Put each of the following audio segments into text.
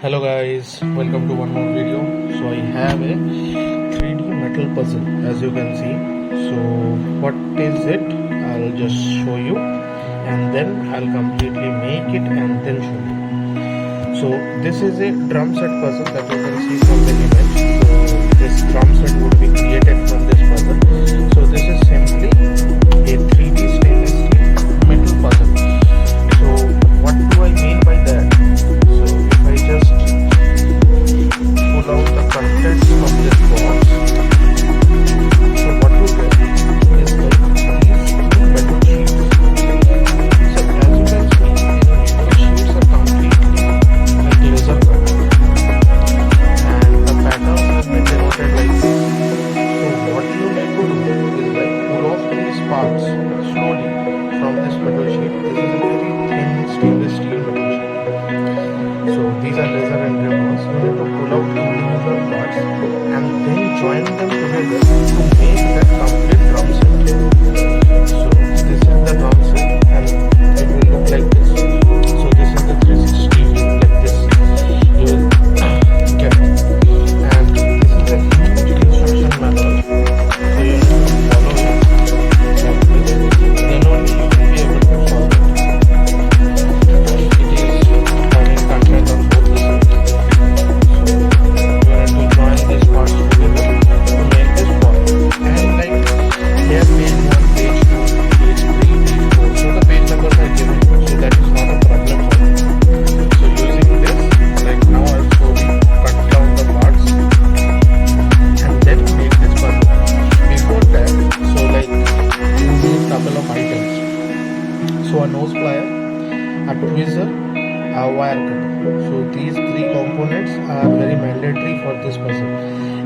Hello guys, welcome to one more video. So I have a 3D metal puzzle as you can see. So what is it? I'll just show you and then I'll completely make it and then show you. So this is a drum set puzzle that you can see from the image. So this drum set would be created from this puzzle. So this is simply a 3D stainless steel metal puzzle. So what do I mean by that? So if I just pull out the contents of this box, so what you get is like these two metal sheets. So as you can see, the sheets are completely like laser cut, and the patterns have been denoted like this. So what you need to do is like pull off these parts slowly from this metal sheet. This is a very thin stainless steel metal sheet. So these are laser engravers. You need to pull out individual parts and then join them together to make that complete drum set. So this is the drum set and it will look like this. So this is the 360 view like this you will get. And this is a huge instruction manual. So you need to follow it like this. Then only you will be able to solve it. It is having content on both the sides. So you have to join these parts together to make this ball. And like here page 1, page 2, page 3, page 4. So the page numbers are given. So that is not a problem for me. So using this, like now I'll slowly cut down the parts and then make this puzzle. Before that, so like you need a couple of items. So a nose plier, a tweezer, a wire cutter. So these three components are very mandatory for this puzzle.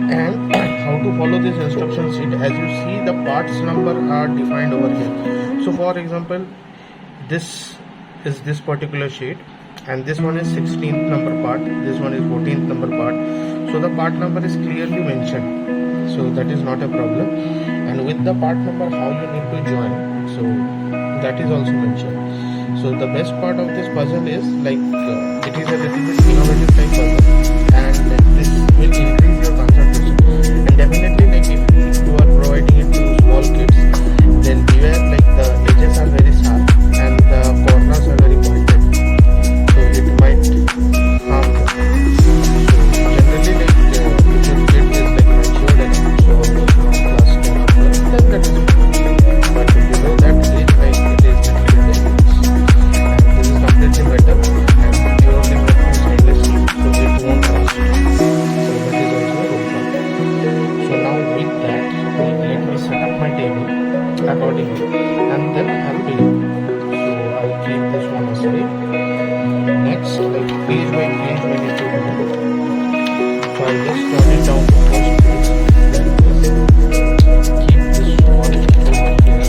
And how to follow this instruction sheet, as you see the parts number are defined over here. So for example, this is this particular sheet and this one is 16th number part, this one is 14th number part. So the part number is clearly mentioned, so that is not a problem. And with the part number how you need to join, so that is also mentioned. So the best part of this puzzle is like it is a little bit innovative type puzzle, and this will increase your concentration. And definitely like if you are providing it to small kids, then beware like the edges are very sharp and the corners are very pointed, so it might harm them. So generally like if your kid is like matured enough, so class 10 or 12, then that is fine. But below that age, like it is little bit dangerous. And this is completely metal and purely made from stainless steel, so it won't rust. So that is also a good part. So now with that, let me set up my table accordingly and then I'll begin. So I'll keep this one aside. Next, like page by page we need to do. So I'll just turn it down to first page like this. Keep this one over here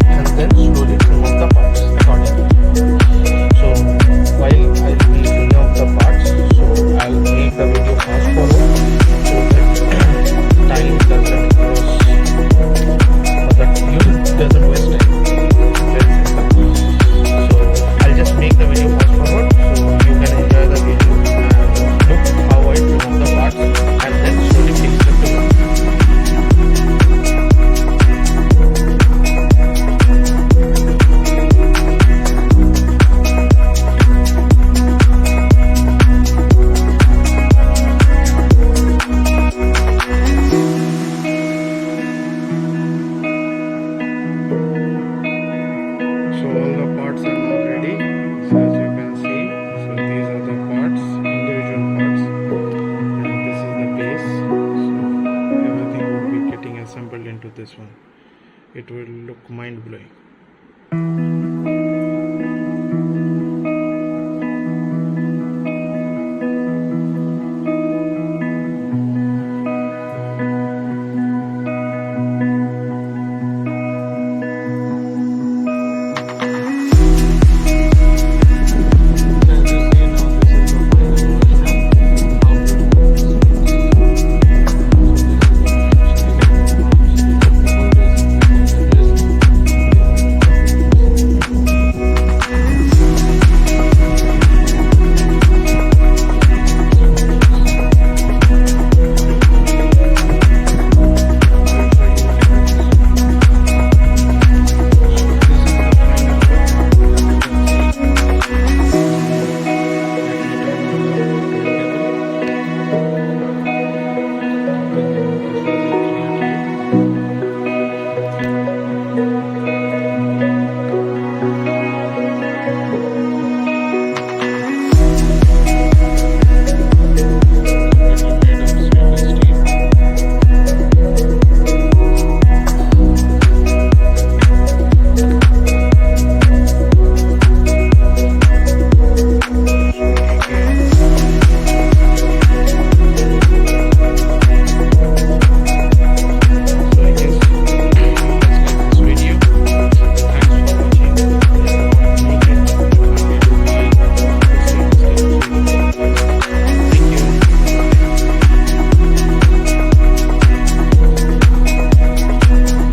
and then slowly remove the parts accordingly. So while I'll be filling out the parts, so I'll make the video fast forward so that time doesn't cross or that you doesn't waste time. Very simple. So I'll just make the video fast forward so you can enjoy the video and look how I remove the parts and then slowly fix them together. So all the parts are now ready. So as you can see, so these are the parts, individual parts, and this is the base. So everything will be getting assembled into this one. It will look mind blowing.